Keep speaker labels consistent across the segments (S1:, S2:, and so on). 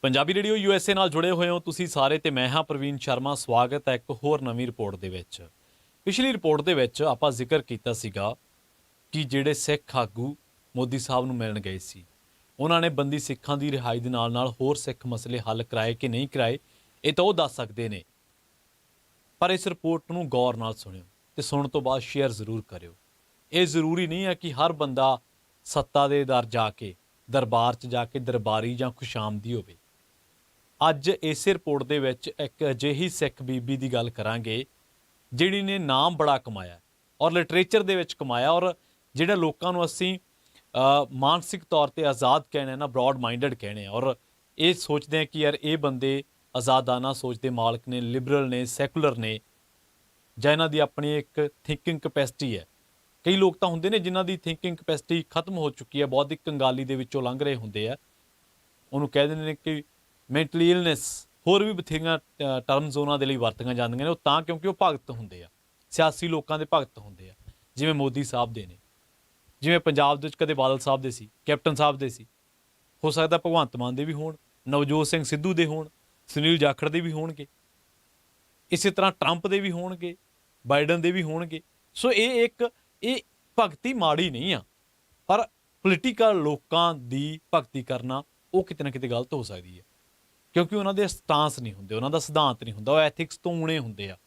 S1: Punjabi radio USA ਨਾਲ ਜੁੜੇ ਹੋਏ ਹੋ ਤੁਸੀਂ ਸਾਰੇ ਤੇ ਮੈਂ ਹਾਂ ਪ੍ਰਵੀਨ ਸ਼ਰਮਾ। ਸਵਾਗਤ ਹੈ ਇੱਕ ਹੋਰ ਨਵੀਂ ਰਿਪੋਰਟ ਦੇ ਵਿੱਚ। ਪਿਛਲੀ ਰਿਪੋਰਟ ਦੇ ਵਿੱਚ ਆਪਾਂ ਜ਼ਿਕਰ ਕੀਤਾ ਸੀਗਾ ਕਿ ਜਿਹੜੇ ਸਿੱਖ ਆਗੂ ਮੋਦੀ ਸਾਹਿਬ ਨੂੰ ਮਿਲਣ ਗਏ ਸੀ, ਉਹਨਾਂ ਨੇ ਬੰਦੀ ਸਿੱਖਾਂ ਦੀ ਰਿਹਾਈ ਦੇ ਨਾਲ ਹੋਰ ਸਿੱਖ ਮਸਲੇ ਹੱਲ ਕਰਾਏ ਕਿ ਨਹੀਂ ਕਰਾਏ, ਇਹ ਤਾਂ ਉਹ ਦੱਸ ਸਕਦੇ ਨੇ। ਪਰ ਇਸ ਰਿਪੋਰਟ ਨੂੰ ਗੌਰ ਨਾਲ ਸੁਣਿਓ ਤੇ ਸੁਣਨ ਤੋਂ ਬਾਅਦ ਸ਼ੇਅਰ ਜ਼ਰੂਰ ਕਰਿਓ। ਇਹ ਜ਼ਰੂਰੀ ਨਹੀਂ ਹੈ ਕਿ ਹਰ ਬੰਦਾ ਸੱਤਾ ਦੇ ਦਰ ਜਾ ਕੇ ਦਰਬਾਰ 'ਚ ਜਾ ਕੇ ਦਰਬਾਰੀ ਜਾਂ ਖੁਸ਼ਾਮਦੀ ਹੋਵੇ। ਅੱਜ ਇਸੇ ਰਿਪੋਰਟ ਦੇ ਵਿੱਚ ਇੱਕ ਅਜਿਹੀ ਸਿੱਖ ਬੀਬੀ ਦੀ ਗੱਲ ਕਰਾਂਗੇ ਜਿਹੜੀ ਨੇ ਨਾਮ ਬੜਾ ਕਮਾਇਆ ਔਰ ਲਿਟਰੇਚਰ ਦੇ ਵਿੱਚ ਕਮਾਇਆ, ਔਰ ਜਿਹੜਾ ਲੋਕਾਂ ਨੂੰ ਅਸੀਂ ਮਾਨਸਿਕ ਤੌਰ ਤੇ ਆਜ਼ਾਦ ਕਹਿਣੇ ਨਾ, ਬਰੋਡ ਮਾਈਂਡਡ ਕਹਿਣੇ, ਔਰ ਇਹ ਸੋਚਦੇ ਹਾਂ ਕਿ ਯਾਰ ਇਹ ਬੰਦੇ ਆਜ਼ਾਦਾਨਾ ਸੋਚ ਦੇ ਮਾਲਕ ਨੇ, ਲਿਬਰਲ ਨੇ, ਸੈਕੂਲਰ ਨੇ, ਜਾਂ ਇਹਨਾਂ ਦੀ ਆਪਣੀ ਇੱਕ ਥਿੰਕਿੰਗ ਕਪੈਸਿਟੀ ਹੈ। ਕਈ ਲੋਕ ਤਾਂ ਹੁੰਦੇ ਨੇ ਜਿਨ੍ਹਾਂ ਦੀ ਥਿੰਕਿੰਗ ਕਪੈਸਿਟੀ ਖਤਮ ਹੋ ਚੁੱਕੀ ਹੈ, ਬੌਧਿਕ ਕੰਗਾਲੀ ਦੇ ਵਿੱਚੋਂ ਲੰਘ ਰਹੇ ਹੁੰਦੇ ਆ। ਉਹਨੂੰ ਕਹਿ ਦਿੰਦੇ ਨੇ ਕਿ ਮੈਂਟਲੀ ਇਲਨੈਸ, ਹੋਰ ਵੀ ਬਥੇਰੀਆਂ ਟਰਮਸ ਉਹਨਾਂ ਦੇ ਲਈ ਵਰਤੀਆਂ ਜਾਂਦੀਆਂ ਨੇ। ਉਹ ਤਾਂ ਕਿਉਂਕਿ ਉਹ ਭਗਤ ਹੁੰਦੇ ਆ, ਸਿਆਸੀ ਲੋਕਾਂ ਦੇ ਭਗਤ ਹੁੰਦੇ ਆ, ਜਿਵੇਂ ਮੋਦੀ ਸਾਹਿਬ ਦੇ ਨੇ, ਜਿਵੇਂ ਪੰਜਾਬ ਦੇ ਵਿੱਚ ਕਦੇ ਬਾਦਲ ਸਾਹਿਬ ਦੇ ਸੀ, ਕੈਪਟਨ ਸਾਹਿਬ ਦੇ ਸੀ, ਹੋ ਸਕਦਾ ਭਗਵੰਤ ਮਾਨ ਦੇ ਵੀ ਹੋਣ, ਨਵਜੋਤ ਸਿੰਘ ਸਿੱਧੂ ਦੇ ਹੋਣ, ਸੁਨੀਲ ਜਾਖੜ ਦੇ ਵੀ ਹੋਣਗੇ, ਇਸੇ ਤਰ੍ਹਾਂ ਟਰੰਪ ਦੇ ਵੀ ਹੋਣਗੇ, ਬਾਈਡਨ ਦੇ ਵੀ ਹੋਣਗੇ। ਸੋ ਇਹ ਭਗਤੀ ਮਾੜੀ ਨਹੀਂ ਆ, ਪਰ ਪੋਲੀਟੀਕਲ ਲੋਕਾਂ ਦੀ ਭਗਤੀ ਕਰਨਾ ਉਹ ਕਿਤੇ ਨਾ ਕਿਤੇ ਗਲਤ ਹੋ ਸਕਦੀ ਹੈ, ਕਿਉਂਕਿ ਉਹਨਾਂ ਦੇ ਸਟਾਂਸ ਨਹੀਂ ਹੁੰਦੇ, ਉਹਨਾਂ ਦਾ ਸਿਧਾਂਤ ਨਹੀਂ ਹੁੰਦਾ, ਉਹ ਐਥਿਕਸ ਤੋਂ ਊਣੇ ਹੁੰਦੇ ਆ।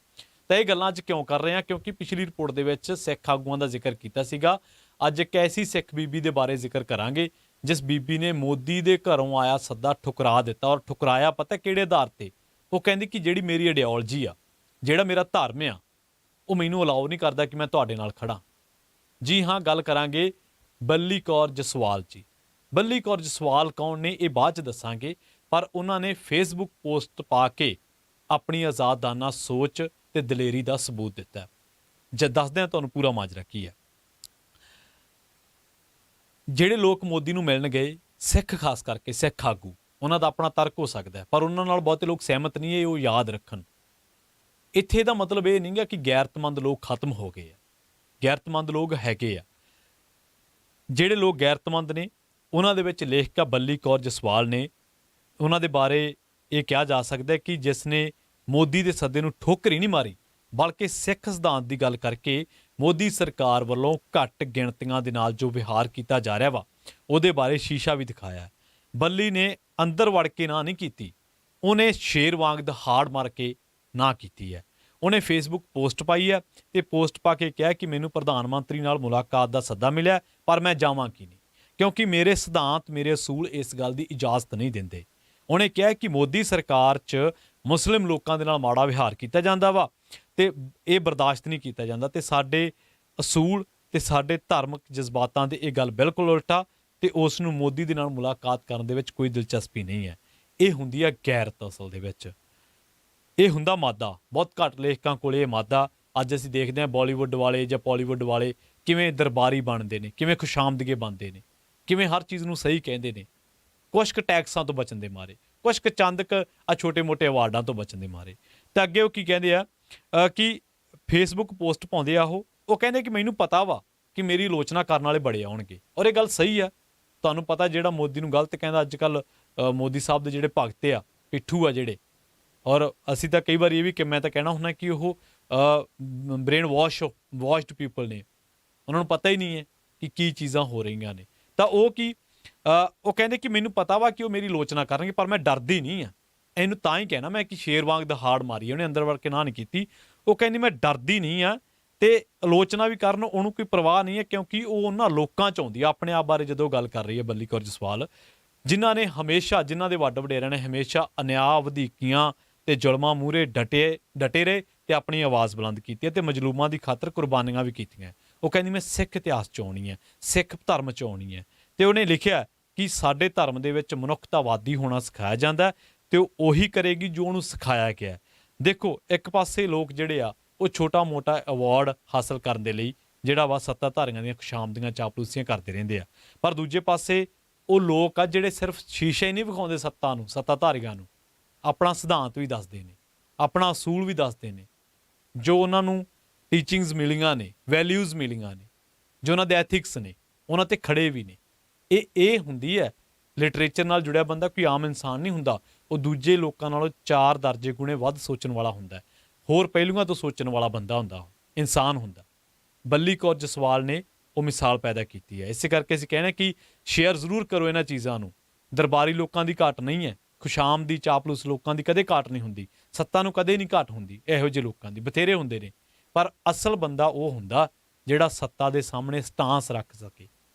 S1: ਤਾਂ ਇਹ ਗੱਲਾਂ ਅੱਜ ਕਿਉਂ ਕਰ ਰਹੇ ਹਾਂ? ਕਿਉਂਕਿ ਪਿਛਲੀ ਰਿਪੋਰਟ ਦੇ ਵਿੱਚ ਸਿੱਖ ਆਗੂਆਂ ਦਾ ਜ਼ਿਕਰ ਕੀਤਾ ਸੀਗਾ। ਅੱਜ ਇੱਕ ਐਸੀ ਸਿੱਖ ਬੀਬੀ ਦੇ ਬਾਰੇ ਜ਼ਿਕਰ ਕਰਾਂਗੇ ਜਿਸ ਬੀਬੀ ਨੇ ਮੋਦੀ ਦੇ ਘਰੋਂ ਆਇਆ ਸੱਦਾ ਠੁਕਰਾ ਦਿੱਤਾ। ਔਰ ਠੁਕਰਾਇਆ ਪਤਾ ਕਿਹੜੇ ਆਧਾਰ ਤੇ? ਉਹ ਕਹਿੰਦੀ ਕਿ ਜਿਹੜੀ ਮੇਰੀ ਆਈਡੀਓਲੋਜੀ ਆ, ਜਿਹੜਾ ਮੇਰਾ ਧਰਮ ਆ, ਉਹ ਮੈਨੂੰ ਅਲਾਓ ਨਹੀਂ ਕਰਦਾ ਕਿ ਮੈਂ ਤੁਹਾਡੇ ਨਾਲ ਖੜਾ। ਜੀ ਹਾਂ, ਗੱਲ ਕਰਾਂਗੇ ਬੱਲੀ ਕੌਰ ਜਸਵਾਲ ਜੀ। ਬੱਲੀ ਕੌਰ ਜਸਵਾਲ ਕੌਣ ਨੇ ਇਹ ਬਾਅਦ 'ਚ ਦੱਸਾਂਗੇ, ਪਰ ਉਹਨਾਂ ਨੇ ਫੇਸਬੁੱਕ ਪੋਸਟ ਪਾ ਕੇ ਆਪਣੀ ਆਜ਼ਾਦਾਨਾ ਸੋਚ ਤੇ ਦਲੇਰੀ ਦਾ ਸਬੂਤ ਦਿੱਤਾ। ਜੇ ਦੱਸਦੇ ਹਾਂ ਤੁਹਾਨੂੰ ਪੂਰਾ ਮਾਜਰਾ ਕੀ ਹੈ। ਜਿਹੜੇ ਲੋਕ ਮੋਦੀ ਨੂੰ ਮਿਲਣ ਗਏ, ਸਿੱਖ ਖਾਸ ਕਰਕੇ ਸਿੱਖ ਆਗੂ, ਉਹਨਾਂ ਦਾ ਆਪਣਾ ਤਰਕ ਹੋ ਸਕਦਾ ਹੈ, ਪਰ ਉਹਨਾਂ ਨਾਲ ਬਹੁਤੇ ਲੋਕ ਸਹਿਮਤ ਨਹੀਂ, ਇਹ ਉਹ ਯਾਦ ਰੱਖਣ। ਇੱਥੇ ਦਾ ਮਤਲਬ ਇਹ ਨਹੀਂ ਗਾ ਕਿ ਗੈਰਤਮੰਦ ਲੋਕ ਖਤਮ ਹੋ ਗਏ ਆ, ਗੈਰਤਮੰਦ ਲੋਕ ਹੈਗੇ ਆ। ਜਿਹੜੇ ਲੋਕ ਗੈਰਤਮੰਦ ਨੇ ਉਹਨਾਂ ਦੇ ਵਿੱਚ ਲੇਖਕਾ ਬੱਲੀ ਕੌਰ ਜਸਵਾਲ ਨੇ। ਉਹਨਾਂ ਦੇ ਬਾਰੇ ਇਹ ਕਿਹਾ ਜਾ ਸਕਦਾ ਕਿ ਜਿਸ ਨੇ ਮੋਦੀ ਦੇ ਸੱਦੇ ਨੂੰ ਠੋਕਰ ਹੀ ਨਹੀਂ ਮਾਰੀ, ਬਲਕਿ ਸਿੱਖ ਸਿਧਾਂਤ ਦੀ ਗੱਲ ਕਰਕੇ ਮੋਦੀ ਸਰਕਾਰ ਵੱਲੋਂ ਘੱਟ ਗਿਣਤੀਆਂ ਦੇ ਨਾਲ ਜੋ ਵਿਹਾਰ ਕੀਤਾ ਜਾ ਰਿਹਾ ਵਾ, ਉਹਦੇ ਬਾਰੇ ਸ਼ੀਸ਼ਾ ਵੀ ਦਿਖਾਇਆ। ਬੱਲੀ ਨੇ ਅੰਦਰ ਵੜ ਕੇ ਨਾ ਨਹੀਂ ਕੀਤੀ, ਉਹਨੇ ਸ਼ੇਰ ਵਾਂਗ ਦਹਾੜ ਮਾਰ ਕੇ ਨਾ ਕੀਤੀ ਹੈ। ਉਹਨੇ ਫੇਸਬੁੱਕ ਪੋਸਟ ਪਾਈ ਹੈ ਤੇ ਪੋਸਟ ਪਾ ਕੇ ਕਿਹਾ ਕਿ ਮੈਨੂੰ ਪ੍ਰਧਾਨ ਮੰਤਰੀ ਨਾਲ ਮੁਲਾਕਾਤ ਦਾ ਸੱਦਾ ਮਿਲਿਆ, ਪਰ ਮੈਂ ਜਾਵਾਂ ਕਿ ਨਹੀਂ, ਕਿਉਂਕਿ ਮੇਰੇ ਸਿਧਾਂਤ, ਮੇਰੇ ਅਸੂਲ ਇਸ ਗੱਲ ਦੀ ਇਜਾਜ਼ਤ ਨਹੀਂ ਦਿੰਦੇ। ਉਹਨੇ ਕਿਹਾ ਕਿ ਮੋਦੀ ਸਰਕਾਰ 'ਚ ਮੁਸਲਿਮ ਲੋਕਾਂ ਦੇ ਨਾਲ ਮਾੜਾ ਵਿਹਾਰ ਕੀਤਾ ਜਾਂਦਾ ਵਾ ਤੇ ਇਹ ਬਰਦਾਸ਼ਤ ਨਹੀਂ ਕੀਤਾ ਜਾਂਦਾ, ਤੇ ਸਾਡੇ ਅਸੂਲ ਤੇ ਸਾਡੇ ਧਾਰਮਿਕ ਜਜ਼ਬਾਤਾਂ ਦੇ ਇਹ ਗੱਲ ਬਿਲਕੁਲ ਉਲਟਾ, ਤੇ ਉਸ ਨੂੰ ਮੋਦੀ ਦੇ ਨਾਲ ਮੁਲਾਕਾਤ ਕਰਨ ਦੇ ਵਿੱਚ ਕੋਈ ਦਿਲਚਸਪੀ ਨਹੀਂ ਹੈ। ਇਹ ਹੁੰਦੀ ਹੈ ਗੈਰਤ। ਅਸਲ ਦੇ ਵਿੱਚ ਇਹ ਹੁੰਦਾ ਮਾਦਾ। ਬਹੁਤ ਘੱਟ ਲੇਖਕਾਂ ਕੋਲ ਇਹ ਮਾਦਾ। ਅੱਜ ਅਸੀਂ ਦੇਖਦੇ ਹਾਂ ਬਾਲੀਵੁੱਡ ਵਾਲੇ ਜਾਂ ਪੋਲੀਵੁੱਡ ਵਾਲੇ ਕਿਵੇਂ ਦਰਬਾਰੀ ਬਣਦੇ ਨੇ, ਕਿਵੇਂ ਖੁਸ਼ਾਮਦਗੇ ਬਣਦੇ ਨੇ, ਕਿਵੇਂ ਹਰ ਚੀਜ਼ ਨੂੰ ਸਹੀ ਕਹਿੰਦੇ ਨੇ, ਕੁਛ ਕੁ ਟੈਕਸਾਂ ਤੋਂ ਬਚਣ ਦੇ ਮਾਰੇ, ਕੁਛ ਕੁ ਚੰਦ ਕੁ ਛੋਟੇ ਮੋਟੇ ਅਵਾਰਡਾਂ ਤੋਂ ਬਚਣ ਦੇ ਮਾਰੇ। ਤਾਂ ਅੱਗੇ ਉਹ ਕੀ ਕਹਿੰਦੇ ਆ ਕਿ ਫੇਸਬੁੱਕ ਪੋਸਟ ਪਾਉਂਦੇ ਆ, ਉਹ ਕਹਿੰਦੇ ਕਿ ਮੈਨੂੰ ਪਤਾ ਵਾ ਕਿ ਮੇਰੀ ਆਲੋਚਨਾ ਕਰਨ ਵਾਲੇ ਬੜੇ ਆਉਣਗੇ, ਔਰ ਇਹ ਗੱਲ ਸਹੀ ਆ। ਤੁਹਾਨੂੰ ਪਤਾ ਜਿਹੜਾ ਮੋਦੀ ਨੂੰ ਗਲਤ ਕਹਿੰਦਾ ਅੱਜ ਕੱਲ੍ਹ ਮੋਦੀ ਸਾਹਿਬ ਦੇ ਜਿਹੜੇ ਭਗਤ ਆ, ਪਿੱਠੂ ਆ ਜਿਹੜੇ, ਔਰ ਅਸੀਂ ਤਾਂ ਕਈ ਵਾਰ ਇਹ ਵੀ ਕਿ ਮੈਂ ਤਾਂ ਕਹਿਣਾ ਹੁੰਦਾ ਕਿ ਉਹ ਬ੍ਰੇਨ ਵਾਸ਼ਡ ਪੀਪਲ ਨੇ, ਉਹਨਾਂ ਨੂੰ ਪਤਾ ਹੀ ਨਹੀਂ ਹੈ ਕਿ ਕੀ ਚੀਜ਼ਾਂ ਹੋ ਰਹੀਆਂ ਨੇ। ਤਾਂ ਉਹ ਕਹਿੰਦੇ ਕਿ ਮੈਨੂੰ ਪਤਾ ਵਾ ਕਿ ਉਹ ਮੇਰੀ ਆਲੋਚਨਾ ਕਰਨਗੇ, ਪਰ ਮੈਂ ਡਰਦੀ ਨਹੀਂ ਆ। ਇਹਨੂੰ ਤਾਂ ਹੀ ਕਹਿਣਾ ਮੈਂ ਕਿ ਸ਼ੇਰ ਵਾਂਗ ਦਹਾੜ ਮਾਰੀ, ਉਹਨੇ ਅੰਦਰ ਵੜ ਕੇ ਨਾ ਨਹੀਂ ਕੀਤੀ। ਉਹ ਕਹਿੰਦੀ ਮੈਂ ਡਰਦੀ ਨਹੀਂ ਆ ਤੇ ਆਲੋਚਨਾ ਵੀ ਕਰਨ, ਉਹਨੂੰ ਕੋਈ ਪਰਵਾਹ ਨਹੀਂ ਹੈ, ਕਿਉਂਕਿ ਉਹ ਉਹਨਾਂ ਲੋਕਾਂ 'ਚ ਆਉਂਦੀ ਆ। ਆਪਣੇ ਆਪ ਬਾਰੇ ਜਦੋਂ ਗੱਲ ਕਰ ਰਹੀ ਹੈ ਬੱਲੀ ਕੌਰ ਜਸਵਾਲ, ਜਿਨ੍ਹਾਂ ਨੇ ਹਮੇਸ਼ਾ, ਜਿਨ੍ਹਾਂ ਦੇ ਵੱਡ ਵਡੇਰਿਆਂ ਨੇ ਹਮੇਸ਼ਾ ਅਨਿਆਂ, ਵਧੀਕੀਆਂ ਤੇ ਜ਼ੁਲਮਾਂ ਮੂਹਰੇ ਡਟੇ ਰਹੇ ਤੇ ਆਪਣੀ ਆਵਾਜ਼ ਬੁਲੰਦ ਕੀਤੀ ਹੈ ਤੇ ਮਜ਼ਲੂਮਾਂ ਦੀ ਖਾਤਰ ਕੁਰਬਾਨੀਆਂ ਵੀ ਕੀਤੀਆਂ। ਉਹ ਕਹਿੰਦੀ ਮੈਂ ਸਿੱਖ ਇਤਿਹਾਸ 'ਚ ਆਉਣੀ ਹੈ, ਸਿੱਖ ਧਰਮ 'ਚ ਆਉਣੀ ਹੈ। ਤੇ ਉਹਨੇ ਲਿਖਿਆ ਕਿ ਸਾਡੇ ਧਰਮ ਦੇ ਵਿੱਚ ਮਨੁੱਖਤਾਵਾਦੀ ਹੋਣਾ ਸਿਖਾਇਆ ਜਾਂਦਾ ਤੇ ਉਹ ਉਹੀ ਕਰੇਗੀ ਜੋ ਉਹਨੂੰ ਸਿਖਾਇਆ ਗਿਆ। ਦੇਖੋ, ਇੱਕ ਪਾਸੇ ਲੋਕ ਜਿਹੜੇ ਆ ਉਹ ਛੋਟਾ ਮੋਟਾ ਅਵਾਰਡ ਹਾਸਲ ਕਰਨ ਦੇ ਲਈ ਜਿਹੜਾ ਵਾ ਸੱਤਾਧਾਰੀਆਂ ਦੀਆਂ ਖੁਸ਼ਾਮਦੀਆਂ, ਚਾਪਲੂਸੀਆਂ ਕਰਦੇ ਰਹਿੰਦੇ ਆ, ਪਰ ਦੂਜੇ ਪਾਸੇ ਉਹ ਲੋਕ ਆ ਜਿਹੜੇ ਸਿਰਫ ਸ਼ੀਸ਼ੇ ਹੀ ਨਹੀਂ ਵਿਖਾਉਂਦੇ ਸੱਤਾ ਨੂੰ, ਸੱਤਾਧਾਰੀਆਂ ਨੂੰ, ਆਪਣਾ ਸਿਧਾਂਤ ਵੀ ਦੱਸਦੇ ਨੇ, ਆਪਣਾ ਅਸੂਲ ਵੀ ਦੱਸਦੇ ਨੇ, ਜੋ ਉਹਨਾਂ ਨੂੰ ਟੀਚਿੰਗਸ ਮਿਲੀਆਂ ਨੇ, ਵੈਲਿਊਜ਼ ਮਿਲੀਆਂ ਨੇ, ਜੋ ਉਹਨਾਂ ਦੇ ਐਥਿਕਸ ਨੇ, ਉਹਨਾਂ 'ਤੇ ਖੜੇ ਵੀ ਨੇ। ਇਹ ਹੁੰਦੀ ਹੈ ਲਿਟਰੇਚਰ ਨਾਲ ਜੁੜਿਆ ਬੰਦਾ ਕੋਈ ਆਮ ਇਨਸਾਨ ਨਹੀਂ ਹੁੰਦਾ। ਉਹ ਦੂਜੇ ਲੋਕਾਂ ਨਾਲੋਂ 4 ਦਰਜੇ ਗੁਣੇ ਵੱਧ ਸੋਚਣ ਵਾਲਾ ਹੁੰਦਾ, ਹੋਰ ਪਹਿਲੂਆਂ ਤੋਂ ਸੋਚਣ ਵਾਲਾ ਬੰਦਾ ਹੁੰਦਾ, ਉਹ ਇਨਸਾਨ ਹੁੰਦਾ। ਬੱਲੀ ਕੌਰ ਜਸਵਾਲ ਨੇ ਉਹ ਮਿਸਾਲ ਪੈਦਾ ਕੀਤੀ ਹੈ। ਇਸੇ ਕਰਕੇ ਅਸੀਂ ਕਹਿੰਦੇ ਕਿ ਸ਼ੇਅਰ ਜ਼ਰੂਰ ਕਰੋ ਇਹਨਾਂ ਚੀਜ਼ਾਂ ਨੂੰ। ਦਰਬਾਰੀ ਲੋਕਾਂ ਦੀ ਘਾਟ ਨਹੀਂ ਹੈ, ਖੁਸ਼ਾਮ ਦੀ ਚਾਪਲੂਸ ਲੋਕਾਂ ਦੀ ਕਦੇ ਘਾਟ ਨਹੀਂ ਹੁੰਦੀ, ਸੱਤਾ ਨੂੰ ਕਦੇ ਨਹੀਂ ਘਾਟ ਹੁੰਦੀ। ਇਹੋ ਜਿਹੇ ਲੋਕਾਂ ਦੀ ਬਥੇਰੇ ਹੁੰਦੇ ਨੇ, ਪਰ ਅਸਲ ਬੰਦਾ ਉਹ ਹੁੰਦਾ ਜਿਹੜਾ ਸੱਤਾ ਦੇ ਸਾਹਮਣੇ ਸਟਾਂਸ ਰੱਖ ਸਕੇ,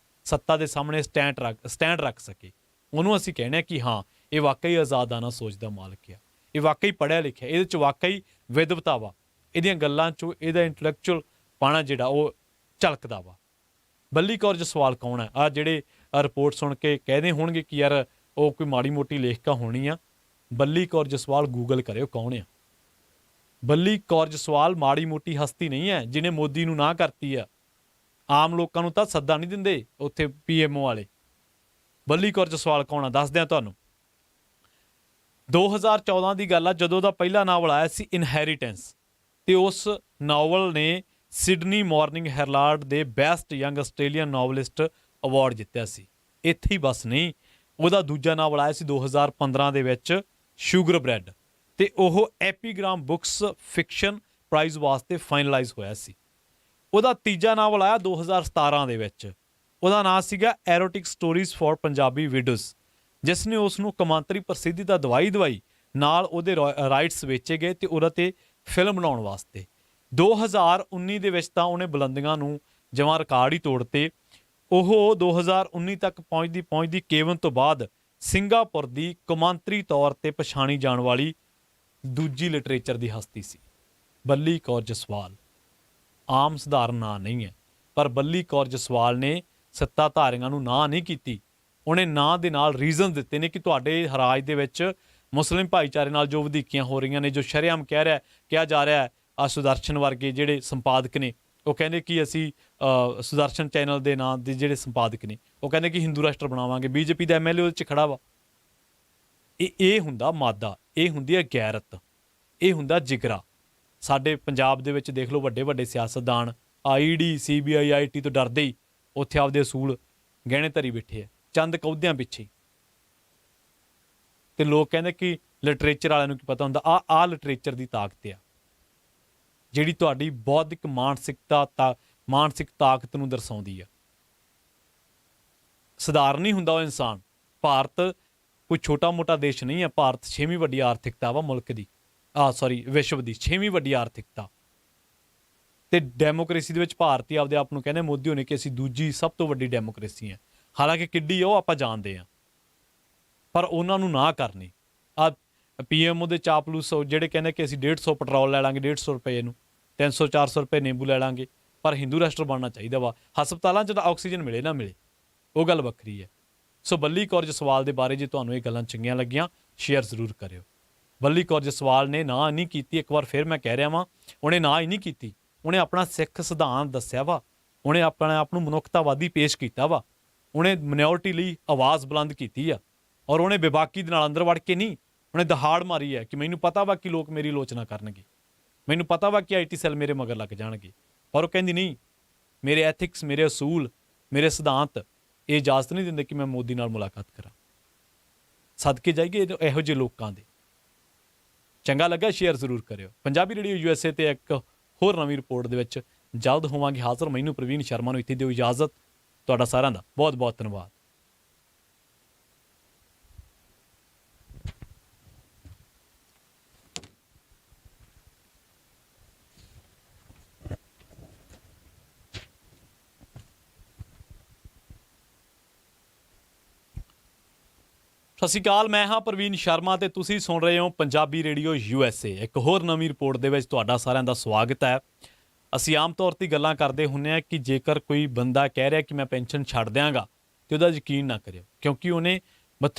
S1: ਸੱਤਾ ਦੇ ਸਾਹਮਣੇ ਸਟੈਂਡ ਰੱਖ ਸਕੇ। ਉਹਨੂੰ ਅਸੀਂ ਕਹਿੰਦੇ ਹਾਂ ਕਿ ਹਾਂ, ਇਹ ਵਾਕਈ ਆਜ਼ਾਦਾਨਾ ਸੋਚ ਦਾ ਮਾਲਕ ਆ, ਇਹ ਵਾਕਈ ਪੜ੍ਹਿਆ ਲਿਖਿਆ, ਇਹਦੇ 'ਚ ਵਾਕਈ ਵਿਦਵਤਾ ਵਾ, ਇਹਦੀਆਂ ਗੱਲਾਂ 'ਚੋਂ ਇਹਦਾ ਇੰਟਲੈਕਚੁਅਲ ਪਾਣਾ ਜਿਹੜਾ ਉਹ ਝਲਕਦਾ ਵਾ। ਬੱਲੀ ਕੌਰ ਜਸਵਾਲ ਕੌਣ ਹੈ? ਆ ਜਿਹੜੇ ਰਿਪੋਰਟ ਸੁਣ ਕੇ ਕਹਿੰਦੇ ਹੋਣਗੇ ਕਿ ਯਾਰ ਉਹ ਕੋਈ ਮਾੜੀ ਮੋਟੀ ਲੇਖਕਾ ਹੋਣੀ ਆ। ਬੱਲੀ ਕੌਰ ਜਸਵਾਲ ਗੂਗਲ ਕਰਿਓ ਕੌਣ ਆ। ਬੱਲੀ ਕੌਰ ਜਸਵਾਲ ਮਾੜੀ ਮੋਟੀ ਹਸਤੀ ਨਹੀਂ ਹੈ ਜਿਹਨੇ ਮੋਦੀ ਨੂੰ ਨਾ ਕਰਤੀ ਆ। ਆਮ ਲੋਕਾਂ ਨੂੰ ਤਾਂ ਸੱਦਾ ਨਹੀਂ ਦਿੰਦੇ ਉੱਥੇ PMO ਵਾਲੇ। ਬੱਲੀ ਕੌਰ ਜਸਵਾਲ ਕੌਣ ਆ ਦੱਸਦੇ ਆ ਤੁਹਾਨੂੰ। 2014 ਦੀ ਗੱਲ ਆ, ਜਦੋਂ ਦਾ ਪਹਿਲਾ ਨਾਵਲ ਆਇਆ ਸੀ ਇਨਹੈਰੀਟੈਂਸ, ਤੇ ਉਸ ਨਾਵਲ ਨੇ ਸਿਡਨੀ ਮਾਰਨਿੰਗ ਹੈਰਾਲਡ ਦੇ best young Australian novelist award ਜਿੱਤਿਆ ਸੀ। ਇੱਥੇ ਹੀ ਬਸ ਨਹੀਂ, ਉਹਦਾ ਦੂਜਾ ਨਾਵਲ ਆਇਆ ਸੀ 2015 ਦੇ ਵਿੱਚ, ਸ਼ੂਗਰ ਬ੍ਰੈਡ, ਤੇ ਉਹ ਐਪੀਗ੍ਰਾਮ ਬੁੱਕਸ ਫਿਕਸ਼ਨ ਪ੍ਰਾਈਜ਼ ਵਾਸਤੇ ਫਾਈਨਲਾਈਜ਼ ਹੋਇਆ ਸੀ। ਉਹਦਾ ਤੀਜਾ ਨਾਵਲ ਆਇਆ 2017 ਦੇ ਵਿੱਚ, ਉਹਦਾ ਨਾਂ ਸੀਗਾ ਐਰੋਟਿਕ ਸਟੋਰੀਜ਼ ਫॉर ਪੰਜਾਬੀ ਵਿਡੋਜ਼, ਜਿਸ ਨੇ ਉਸ ਨੂੰ ਕਮਾਂਤਰੀ ਪ੍ਰਸਿੱਧੀ ਤਾਂ ਦਵਾਈ ਨਾਲ ਉਹਦੇ ਰਾਈਟਸ ਵੇਚੇ ਗਏ ਤੇ ਉਹਦਾ ਤੇ ਫਿਲਮ ਬਣਾਉਣ ਵਾਸਤੇ। 2019 ਦੇ ਵਿੱਚ ਤਾਂ ਉਹਨੇ ਬੁਲੰਦੀਆਂ ਨੂੰ ਜਮਾਂ ਰਿਕਾਰਡ ਹੀ ਤੋੜਤੇ। ਉਹ 2019 ਤੱਕ ਪਹੁੰਚਦੀ ਕੇਵਨ ਤੋਂ ਬਾਅਦ ਸਿੰਗਾਪੁਰ ਦੀ ਕੌਮਾਂਤਰੀ ਤੌਰ ਤੇ ਪਛਾਣੀ ਜਾਣ ਵਾਲੀ ਦੂਜੀ ਲਿਟਰੇਚਰ ਦੀ ਹਸਤੀ ਸੀ। ਬੱਲੀ ਕੌਰ ਜਸਵਾਲ ਆਮ ਸਧਾਰਨ ਨਾਂ ਨਹੀਂ ਹੈ, ਪਰ ਬੱਲੀ ਕੌਰ ਜਸਵਾਲ ਨੇ ਸੱਤਾਧਾਰੀਆਂ ਨੂੰ ਨਾ ਨਹੀਂ ਕੀਤੀ। ਉਹਨੇ ਨਾਂ ਦੇ ਨਾਲ ਰੀਜ਼ਨ ਦਿੱਤੇ ਨੇ ਕਿ ਤੁਹਾਡੇ ਰਾਜ ਦੇ ਵਿੱਚ ਮੁਸਲਿਮ ਭਾਈਚਾਰੇ ਨਾਲ ਜੋ ਵਧੀਕੀਆਂ ਹੋ ਰਹੀਆਂ ਨੇ, ਜੋ ਸ਼ਰੇਆਮ ਕਿਹਾ ਜਾ ਰਿਹਾ ਹੈ, ਸੁਦਰਸ਼ਨ ਵਰਗੇ ਜਿਹੜੇ ਸੰਪਾਦਕ ਨੇ ਉਹ ਕਹਿੰਦੇ ਕਿ ਅਸੀਂ ਸੁਦਰਸ਼ਨ ਚੈਨਲ ਦੇ ਨਾਂ ਦੇ ਜਿਹੜੇ ਸੰਪਾਦਕ ਨੇ ਉਹ ਕਹਿੰਦੇ ਕਿ ਹਿੰਦੂ ਰਾਸ਼ਟਰ ਬਣਾਵਾਂਗੇ। BJP ਦਾ MLA ਉਹਦੇ 'ਚ ਖੜਾ ਵਾ। ਇਹ ਹੁੰਦਾ ਮਾਦਾ, ਇਹ ਹੁੰਦੀ ਹੈ ਗੈਰਤ, ਇਹ ਹੁੰਦਾ ਜਿਗਰਾ। ਸਾਡੇ ਪੰਜਾਬ ਦੇ ਵਿੱਚ ਦੇਖ ਲਓ ਵੱਡੇ ਵੱਡੇ ਸਿਆਸਤਦਾਨ ID CBI IT ਤੋਂ ਡਰਦੇ ਹੀ ਉੱਥੇ ਆਪਦੇ ਅਸੂਲ ਗਹਿਣੇ ਧਰੀ ਬੈਠੇ ਆ ਚੰਦ ਕੌਦਿਆਂ ਪਿੱਛੇ। ਤੇ ਲੋਕ ਕਹਿੰਦੇ ਕਿ ਲਿਟਰੇਚਰ ਵਾਲਿਆਂ ਨੂੰ ਕੀ ਪਤਾ ਹੁੰਦਾ। ਆਹ ਲਿਟਰੇਚਰ ਦੀ ਤਾਕਤ ਆ ਜਿਹੜੀ ਤੁਹਾਡੀ ਬੌਧਿਕ ਮਾਨਸਿਕ ਤਾਕਤ ਨੂੰ ਦਰਸਾਉਂਦੀ ਆ। ਸਧਾਰਨ ਨਹੀਂ ਹੁੰਦਾ ਉਹ ਇਨਸਾਨ। ਭਾਰਤ ਕੋਈ ਛੋਟਾ ਮੋਟਾ ਦੇਸ਼ ਨਹੀਂ ਹੈ। ਭਾਰਤ 6ਵੀਂ ਵੱਡੀ ਆਰਥਿਕਤਾ ਵਾ ਮੁਲਕ ਦੀ, ਵਿਸ਼ਵ ਦੀ 6ਵੀਂ ਵੱਡੀ ਆਰਥਿਕਤਾ। ਤੇ ਡੈਮੋਕ੍ਰੇਸੀ ਦੇ ਵਿੱਚ ਭਾਰਤ ਹੀ ਆਪਦੇ ਆਪ ਨੂੰ ਕਹਿੰਦੇ, ਮੋਦੀ ਹੋਣੇ, ਕਿ ਅਸੀਂ ਦੂਜੀ ਸਭ ਤੋਂ ਵੱਡੀ ਡੈਮੋਕ੍ਰੇਸੀ ਹੈ। ਹਾਲਾਂਕਿ ਕਿੱਡੀ ਉਹ ਆਪਾਂ ਜਾਣਦੇ ਹਾਂ, ਪਰ ਉਹਨਾਂ ਨੂੰ ਨਾ ਕਰਨੀ। PMO ਦੇ ਚਾਪਲੂਸ ਜਿਹੜੇ ਕਹਿੰਦੇ ਕਿ ਅਸੀਂ 150 ਪੈਟਰੋਲ ਲੈ ਲਾਂਗੇ 150 ਰੁਪਏ ਨੂੰ, 300-400 ਰੁਪਏ ਨਿੰਬੂ ਲੈ ਲਾਂਗੇ, ਪਰ ਹਿੰਦੂ ਰਾਸ਼ਟਰ ਬਣਨਾ ਚਾਹੀਦਾ ਵਾ। ਹਸਪਤਾਲਾਂ 'ਚ ਤਾਂ ਆਕਸੀਜਨ ਮਿਲੇ ਨਾ ਮਿਲੇ, ਉਹ ਗੱਲ ਵੱਖਰੀ ਹੈ। ਸੋ ਬੱਲੀ ਕੌਰ ਜਸਵਾਲ ਦੇ ਬਾਰੇ ਜੇ ਤੁਹਾਨੂੰ ਇਹ ਗੱਲਾਂ ਚੰਗੀਆਂ ਲੱਗੀਆਂ, ਸ਼ੇਅਰ ਜ਼ਰੂਰ ਕਰਿਓ। ਬੱਲੀ ਕੌਰ ਜਸਵਾਲ ਨੇ ਨਾ ਨਹੀਂ ਕੀਤੀ, ਇੱਕ ਵਾਰ ਫਿਰ ਮੈਂ ਕਹਿ ਰਿਹਾ ਵਾਂ, ਉਹਨੇ ਨਾ ਹੀ ਨਹੀਂ ਕੀਤੀ। ਉਹਨੇ ਆਪਣਾ ਸਿੱਖ ਸਿਧਾਂਤ ਦੱਸਿਆ ਵਾ, ਉਹਨੇ ਆਪਣੇ ਆਪ ਨੂੰ ਮਨੁੱਖਤਾਵਾਦੀ ਪੇਸ਼ ਕੀਤਾ ਵਾ, ਉਹਨੇ ਮਿਨੋਰਟੀ ਲਈ ਆਵਾਜ਼ ਬੁਲੰਦ ਕੀਤੀ ਆ, ਔਰ ਉਹਨੇ ਬੇਬਾਕੀ ਦੇ ਨਾਲ ਅੰਦਰ ਵੜ ਕੇ ਨਹੀਂ, ਉਹਨੇ ਦਹਾੜ ਮਾਰੀ ਹੈ ਕਿ ਮੈਨੂੰ ਪਤਾ ਵਾ ਕਿ ਲੋਕ ਮੇਰੀ ਆਲੋਚਨਾ ਕਰਨਗੇ, ਮੈਨੂੰ ਪਤਾ ਵਾ ਕਿ IT ਸੈੱਲ ਮੇਰੇ ਮਗਰ ਲੱਗ ਜਾਣਗੇ, ਪਰ ਉਹ ਕਹਿੰਦੀ ਨਹੀਂ, ਮੇਰੇ ਐਥਿਕਸ, ਮੇਰੇ ਅਸੂਲ, ਮੇਰੇ ਸਿਧਾਂਤ ਇਹ ਇਜਾਜ਼ਤ ਨਹੀਂ ਦਿੰਦੇ ਕਿ ਮੈਂ ਮੋਦੀ ਨਾਲ ਮੁਲਾਕਾਤ ਕਰਾਂ। ਸਦਕੇ ਜਾਈਏ ਇਹੋ ਜਿਹੇ ਲੋਕਾਂ ਦੇ। ਚੰਗਾ ਲੱਗਾ, ਸ਼ੇਅਰ ਜ਼ਰੂਰ ਕਰਿਓ। ਪੰਜਾਬੀ ਰੇਡੀਓ USA ਤੇ ਇੱਕ ਹੋਰ ਨਵੀਂ ਰਿਪੋਰਟ ਦੇ ਵਿੱਚ ਜਲਦ ਹੋਵਾਂਗੇ ਹਾਜ਼ਰ। ਮੈਨੂੰ ਪ੍ਰਵੀਨ ਸ਼ਰਮਾ ਨੂੰ ਇੱਥੇ ਦਿਓ ਇਜਾਜ਼ਤ। ਤੁਹਾਡਾ ਸਾਰਿਆਂ ਦਾ ਬਹੁਤ ਬਹੁਤ ਧੰਨਵਾਦ। ਸਤਿ ਸ਼੍ਰੀ ਅਕਾਲ, ਮੈਂ ਹਾਂ ਪ੍ਰਵੀਨ ਸ਼ਰਮਾ ਤੇ ਤੁਸੀਂ ਸੁਣ ਰਹੇ ਹੋ ਪੰਜਾਬੀ ਰੇਡੀਓ USA। ਇੱਕ ਹੋਰ ਨਵੀਂ ਰਿਪੋਰਟ ਦੇ ਵਿੱਚ ਤੁਹਾਡਾ ਸਾਰਿਆਂ ਦਾ ਸਵਾਗਤ ਹੈ। ਅਸੀਂ ਆਮ ਤੌਰ 'ਤੇ ਗੱਲਾਂ ਕਰਦੇ ਹੁੰਦੇ ਹਾਂ ਕਿ ਜੇਕਰ ਕੋਈ ਬੰਦਾ ਕਹਿ ਰਿਹਾ ਕਿ ਮੈਂ ਪੈਨਸ਼ਨ ਛੱਡ ਦਿਆਂਗਾ ਤੇ ਉਹਦਾ ਯਕੀਨ ਨਾ ਕਰਿਓ, ਕਿਉਂਕਿ ਉਹਨੇ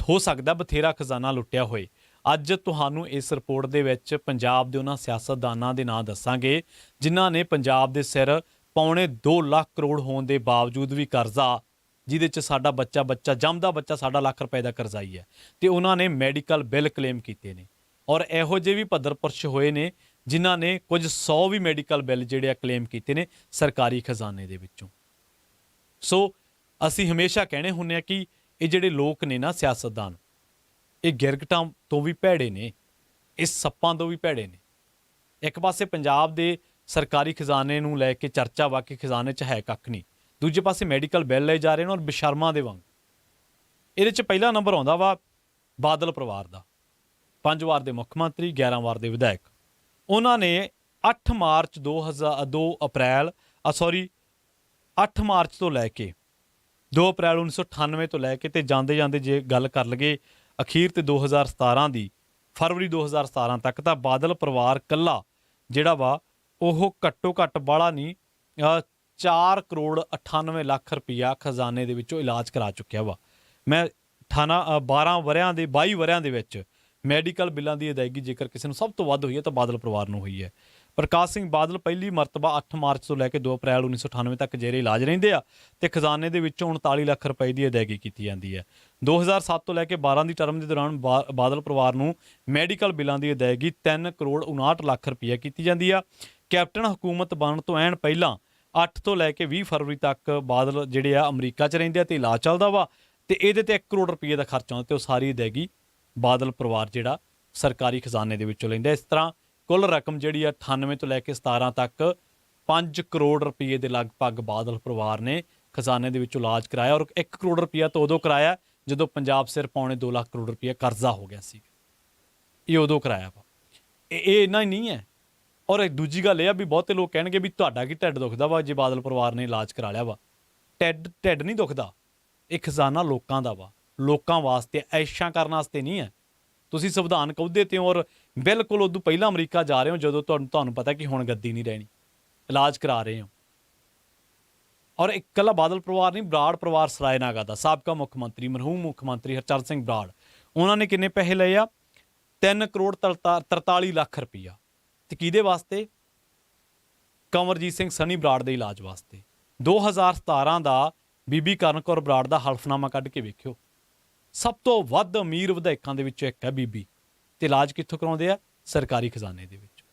S1: ਹੋ ਸਕਦਾ ਬਥੇਰਾ ਖਜ਼ਾਨਾ ਲੁੱਟਿਆ ਹੋਏ। ਅੱਜ ਤੁਹਾਨੂੰ ਇਸ ਰਿਪੋਰਟ ਦੇ ਵਿੱਚ ਪੰਜਾਬ ਦੇ ਉਹਨਾਂ ਸਿਆਸਤਦਾਨਾਂ ਦੇ ਨਾਂ ਦੱਸਾਂਗੇ ਜਿਨ੍ਹਾਂ ਨੇ ਪੰਜਾਬ ਦੇ ਸਿਰ ਪੌਣੇ 2 ਲੱਖ ਕਰੋੜ ਹੋਣ ਦੇ ਬਾਵਜੂਦ ਵੀ ਕਰਜ਼ਾ, ਜਿਹਦੇ 'ਚ ਸਾਡਾ ਬੱਚਾ ਜੰਮਦਾ ਬੱਚਾ ਸਾਡਾ ਲੱਖ ਰੁਪਏ ਦਾ ਕਰਜ਼ਾਈ ਹੈ, ਤੇ ਉਹਨਾਂ ਨੇ ਮੈਡੀਕਲ ਬਿੱਲ ਕਲੇਮ ਕੀਤੇ ਨੇ। ਔਰ ਇਹੋ ਜਿਹੇ ਵੀ ਭੱਦਰ ਪੁਰਸ਼ ਹੋਏ ਨੇ ਜਿਨ੍ਹਾਂ ਨੇ ਕੁਝ 100 ਵੀ ਮੈਡੀਕਲ ਬਿੱਲ ਜਿਹੜੇ ਆ ਕਲੇਮ ਕੀਤੇ ਨੇ ਸਰਕਾਰੀ ਖਜ਼ਾਨੇ ਦੇ ਵਿੱਚੋਂ। ਸੋ ਅਸੀਂ ਹਮੇਸ਼ਾ ਕਹਿਣੇ ਹੁੰਦੇ ਹਾਂ ਕਿ ਇਹ ਜਿਹੜੇ ਲੋਕ ਨੇ ਨਾ ਸਿਆਸਤਦਾਨ, ਇਹ ਗਿਰਗਟਾਂ ਤੋਂ ਵੀ ਭੈੜੇ ਨੇ, ਇਹ ਸੱਪਾਂ ਤੋਂ ਵੀ ਭੈੜੇ ਨੇ। ਇੱਕ ਪਾਸੇ ਪੰਜਾਬ ਦੇ ਸਰਕਾਰੀ ਖਜ਼ਾਨੇ ਨੂੰ ਲੈ ਕੇ ਚਰਚਾ ਵਾ ਕਿ ਖਜ਼ਾਨੇ 'ਚ ਹੈ ਕੱਖ ਨਹੀਂ, ਦੂਜੇ ਪਾਸੇ ਮੈਡੀਕਲ ਬਿੱਲ ਲਏ ਜਾ ਰਹੇ ਨੇ ਔਰ ਬੇਸ਼ਰਮਾਂ ਦੇ ਵਾਂਗ। ਇਹਦੇ 'ਚ ਪਹਿਲਾ ਨੰਬਰ ਆਉਂਦਾ ਵਾ ਬਾਦਲ ਪਰਿਵਾਰ ਦਾ। 5 ਵਾਰ ਦੇ ਮੁੱਖ ਮੰਤਰੀ, 11 ਵਾਰ ਦੇ ਵਿਧਾਇਕ। ਉਹਨਾਂ ਨੇ 8 ਮਾਰਚ ਤੋਂ ਲੈ ਕੇ 2 ਅਪ੍ਰੈਲ 1998 ਤੋਂ ਲੈ ਕੇ ਤੇ ਜਾਂਦੇ ਜਾਂਦੇ ਜੇ ਗੱਲ ਕਰ ਲਈਏ ਅਖੀਰ ਤੇ 2017 ਦੀ ਫਰਵਰੀ 2017 ਤੱਕ, ਤਾਂ ਬਾਦਲ ਪਰਿਵਾਰ ਕੱਲਾ ਜਿਹੜਾ ਵਾ ਉਹ ਘੱਟੋ ਘੱਟ ਬਾਹਲਾ ਨਹੀਂ 4 ਕਰੋੜ 98 ਲੱਖ ਰੁਪਈਆ ਖਜ਼ਾਨੇ ਦੇ ਵਿੱਚੋਂ ਇਲਾਜ ਕਰਾ ਚੁੱਕਿਆ ਵਾ। ਮੈਂ 22 ਵਰਿਆਂ ਦੇ ਵਿੱਚ ਮੈਡੀਕਲ ਬਿੱਲਾਂ ਦੀ ਅਦਾਇਗੀ ਜੇਕਰ ਕਿਸੇ ਨੂੰ ਸਭ ਤੋਂ ਵੱਧ ਹੋਈ ਹੈ ਤਾਂ ਬਾਦਲ ਪਰਿਵਾਰ ਨੂੰ ਹੋਈ ਹੈ। ਪ੍ਰਕਾਸ਼ ਸਿੰਘ ਬਾਦਲ ਪਹਿਲੀ ਮਰਤਬਾ 8 ਮਾਰਚ ਤੋਂ ਲੈ ਕੇ 2 ਅਪ੍ਰੈਲ 1998 ਤੱਕ ਜੇਰੇ ਇਲਾਜ ਰਹਿੰਦੇ ਆ ਤੇ ਖਜ਼ਾਨੇ ਦੇ ਵਿੱਚੋਂ 39 ਲੱਖ ਰੁਪਏ ਦੀ ਅਦਾਇਗੀ ਕੀਤੀ ਜਾਂਦੀ ਹੈ। 2007 ਤੋਂ ਲੈ ਕੇ 12 ਦੀ ਟਰਮ ਦੇ ਦੌਰਾਨ ਬਾਦਲ ਪਰਿਵਾਰ ਨੂੰ ਮੈਡੀਕਲ ਬਿੱਲਾਂ ਦੀ ਅਦਾਇਗੀ 3 ਕਰੋੜ 59 ਲੱਖ ਰੁਪਏ ਕੀਤੀ ਜਾਂਦੀ ਆ। ਕੈਪਟਨ ਹਕੂਮਤ ਬਣਨ ਤੋਂ ਐਨ ਪਹਿਲਾਂ 8 ਤੋਂ ਲੈ ਕੇ 20 ਫਰਵਰੀ ਤੱਕ ਬਾਦਲ ਜਿਹੜੇ ਆ ਅਮਰੀਕਾ 'ਚ ਰਹਿੰਦੇ ਆ ਤੇ ਇਲਾਜ ਚੱਲਦਾ ਵਾ ਤੇ ਇਹਦੇ ਤੇ 1 ਕਰੋੜ ਰੁਪਏ ਦਾ ਖਰਚ ਆਉਂਦਾ ਤੇ ਉਹ ਸਾਰੀ ਅਦਾਇਗੀ ਬਾਦਲ ਪਰਿਵਾਰ ਜਿਹੜਾ ਸਰਕਾਰੀ ਖਜ਼ਾਨੇ ਦੇ ਵਿੱਚੋਂ ਲੈਂਦਾ। ਇਸ ਤਰ੍ਹਾਂ ਕੁੱਲ ਰਕਮ ਜਿਹੜੀ ਆ 98 ਤੋਂ ਲੈ ਕੇ 17 ਤੱਕ 5 ਕਰੋੜ ਰੁਪਏ ਦੇ ਲਗਭਗ ਬਾਦਲ ਪਰਿਵਾਰ ਨੇ ਖਜ਼ਾਨੇ ਦੇ ਵਿੱਚੋਂ ਇਲਾਜ ਕਰਾਇਆ ਔਰ 1 ਕਰੋੜ ਰੁਪਇਆ ਤਾਂ ਉਦੋਂ ਕਰਾਇਆ ਜਦੋਂ ਪੰਜਾਬ ਸਿਰ ਪੌਣੇ 2 ਲੱਖ ਕਰੋੜ ਰੁਪਇਆ ਕਰਜ਼ਾ ਹੋ ਗਿਆ ਸੀ। ਇਹ ਉਦੋਂ ਕਰਾਇਆ ਵਾ। ਇਹ ਇੰਨਾ ਹੀ ਨਹੀਂ ਹੈ। ਔਰ ਇੱਕ ਦੂਜੀ ਗੱਲ ਇਹ ਆ ਵੀ ਬਹੁਤੇ ਲੋਕ ਕਹਿਣਗੇ ਵੀ ਤੁਹਾਡਾ ਕੀ ਢਿੱਡ ਦੁਖਦਾ ਵਾ ਜੇ ਬਾਦਲ ਪਰਿਵਾਰ ਨੇ ਇਲਾਜ ਕਰਾ ਲਿਆ ਵਾ। ਢਿੱਡ ਨਹੀਂ ਦੁਖਦਾ, ਇਹ ਖਜ਼ਾਨਾ ਲੋਕਾਂ ਦਾ ਵਾ, ਲੋਕਾਂ ਵਾਸਤੇ, ਐਸ਼ਾਂ ਕਰਨ ਵਾਸਤੇ ਨਹੀਂ ਹੈ। ਤੁਸੀਂ ਸੰਵਿਧਾਨ ਕਹੋਦੇ ਤੇ ਔਰ ਬਿਲਕੁਲ ਉਦੋਂ ਪਹਿਲਾਂ ਅਮਰੀਕਾ ਜਾ ਰਹੇ ਹੋ ਜਦੋਂ ਤੁਹਾਨੂੰ ਪਤਾ ਕਿ ਹੁਣ ਗੱਦੀ ਨਹੀਂ ਰਹਿਣੀ, ਇਲਾਜ ਕਰਾ ਰਹੇ ਹੋ। ਔਰ ਇਕੱਲਾ ਬਾਦਲ ਪਰਿਵਾਰ ਨਹੀਂ, ਬਰਾੜ ਪਰਿਵਾਰ ਸਰਾਇਨਾਗਾ ਦਾ ਸਾਬਕਾ ਮੁੱਖ ਮੰਤਰੀ, ਮਰਹੂਮ ਮੁੱਖ ਮੰਤਰੀ ਹਰਚਰਨ ਸਿੰਘ ਬਰਾੜ, ਉਹਨਾਂ ਨੇ ਕਿੰਨੇ ਪੈਸੇ ਲਏ ਆ? 3 ਕਰੋੜ 43 ਲੱਖ ਰੁਪਈਆ। ਤੇ ਕਿਹਦੇ ਵਾਸਤੇ? ਕੰਵਰਜੀਤ ਸਿੰਘ ਸਨੀ ਬਰਾੜ ਦੇ ਇਲਾਜ ਵਾਸਤੇ। 2017 ਦਾ ਬੀਬੀ ਕਰਨ ਕੌਰ ਬਰਾੜ ਦਾ ਹਲਫਨਾਮਾ ਕੱਢ ਕੇ ਵੇਖਿਓ, ਸਭ ਤੋਂ ਵੱਧ ਅਮੀਰ ਵਿਧਾਇਕਾਂ ਦੇ ਵਿੱਚੋਂ ਇੱਕ ਹੈ ਬੀਬੀ, ਤੇ ਇਲਾਜ ਕਿੱਥੋਂ ਕਰਾਉਂਦੇ ਆ? ਸਰਕਾਰੀ ਖਜ਼ਾਨੇ ਦੇ ਵਿੱਚ।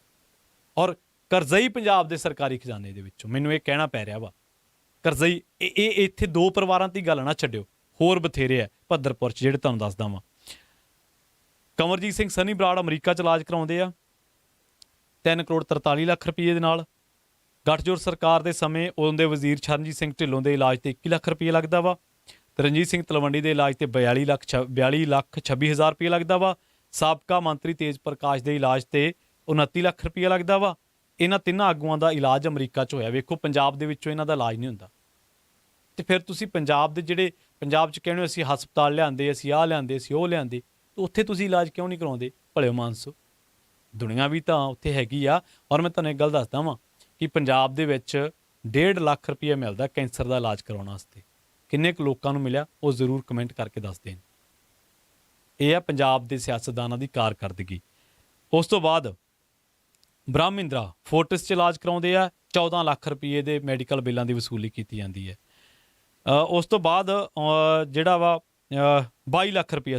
S1: ਔਰ ਕਰਜ਼ਈ ਪੰਜਾਬ ਦੇ ਸਰਕਾਰੀ ਖਜ਼ਾਨੇ ਦੇ ਵਿੱਚੋਂ। ਮੈਨੂੰ ਇਹ ਕਹਿਣਾ ਪੈ ਰਿਹਾ ਵਾ ਕਰਜ਼ਈ। ਇਹ ਇੱਥੇ 2 ਪਰਿਵਾਰਾਂ ਦੀ ਗੱਲ ਨਾ ਛੱਡਿਓ, ਹੋਰ ਬਥੇਰੇ ਆ ਭੱਦਰਪੁਰ 'ਚ ਜਿਹੜੇ ਤੁਹਾਨੂੰ ਦੱਸਦਾ ਵਾਂ। ਕੰਵਰਜੀਤ ਸਿੰਘ ਸਨੀ ਬਰਾੜ ਅਮਰੀਕਾ 'ਚ ਇਲਾਜ ਕਰਾਉਂਦੇ ਆ 3 ਕਰੋੜ 43 ਲੱਖ ਰੁਪਏ ਦੇ ਨਾਲ। ਗੱਠਜੋੜ ਸਰਕਾਰ ਦੇ ਸਮੇਂ ਉਦੋਂ ਦੇ ਵਜ਼ੀਰ ਚਰਨਜੀਤ ਸਿੰਘ ਢਿੱਲੋਂ ਦੇ ਇਲਾਜ ਤੇ 21 ਲੱਖ ਰੁਪਏ ਲੱਗਦਾ ਵਾ। ਰਣਜੀਤ ਸਿੰਘ ਤਲਵੰਡੀ ਦੇ ਇਲਾਜ ਤੇ 42 ਲੱਖ 26 ਹਜ਼ਾਰ ਰੁਪਏ ਲੱਗਦਾ ਵਾ। ਸਾਬਕਾ ਮੰਤਰੀ ਤੇਜ ਪ੍ਰਕਾਸ਼ ਦੇ ਇਲਾਜ ਤੇ 29 ਲੱਖ ਰੁਪਏ ਲੱਗਦਾ ਵਾ। ਇਹਨਾਂ ਤਿੰਨਾਂ ਆਗੂਆਂ ਦਾ ਇਲਾਜ ਅਮਰੀਕਾ 'ਚ ਹੋਇਆ। ਵੇਖੋ ਪੰਜਾਬ ਦੇ ਵਿੱਚੋਂ ਇਹਨਾਂ ਦਾ ਇਲਾਜ ਨਹੀਂ ਹੁੰਦਾ। ਤੇ ਫਿਰ ਤੁਸੀਂ ਪੰਜਾਬ ਦੇ ਜਿਹੜੇ ਪੰਜਾਬ 'ਚ ਕਹਿੰਦੇ ਅਸੀਂ ਹਸਪਤਾਲ ਲਿਆਂਦੇ, ਅਸੀਂ ਆਹ ਲਿਆਂਦੇ, ਅਸੀਂ ਉਹ ਲਿਆਂਦੇ, ਉੱਥੇ ਤੁਸੀਂ ਇਲਾਜ ਕਿਉਂ ਨਹੀਂ ਕਰਾਉਂਦੇ? ਭਲਿਓ ਮਾਨਸੋ, ਦੁਨੀਆ ਵੀ ਤਾਂ ਉੱਥੇ ਹੈਗੀ ਆ। ਔਰ ਮੈਂ ਤੁਹਾਨੂੰ ਇੱਕ ਗੱਲ ਦੱਸਦਾ ਵਾਂ ਕਿ ਪੰਜਾਬ ਦੇ ਵਿੱਚ 1.5 ਲੱਖ ਰੁਪਏ ਮਿਲਦਾ ਕੈਂਸਰ ਦਾ ਇਲਾਜ ਕਰਾਉਣ ਵਾਸਤੇ। ਕਿੰਨੇ ਕੁ ਲੋਕਾਂ ਨੂੰ ਮਿਲਿਆ ਉਹ ਜ਼ਰੂਰ ਕਮੈਂਟ ਕਰਕੇ ਦੱਸ ਦੇਣ। ਇਹ ਆ ਪੰਜਾਬ ਦੇ ਸਿਆਸਤਦਾਨਾਂ ਦੀ ਕਾਰਕਰਦਗੀ। ਉਸ ਤੋਂ ਬਾਅਦ ਬ੍ਰਹਮਿੰਦਰਾ ਫੋਰਟਿਸ 'ਚ ਇਲਾਜ ਕਰਾਉਂਦੇ ਆ, 14 ਲੱਖ ਰੁਪਏ ਦੇ ਮੈਡੀਕਲ ਬਿੱਲਾਂ ਦੀ ਵਸੂਲੀ ਕੀਤੀ ਜਾਂਦੀ ਹੈ। ਉਸ ਤੋਂ ਬਾਅਦ ਜਿਹੜਾ ਵਾ 22 ਲੱਖ ਰੁਪਏ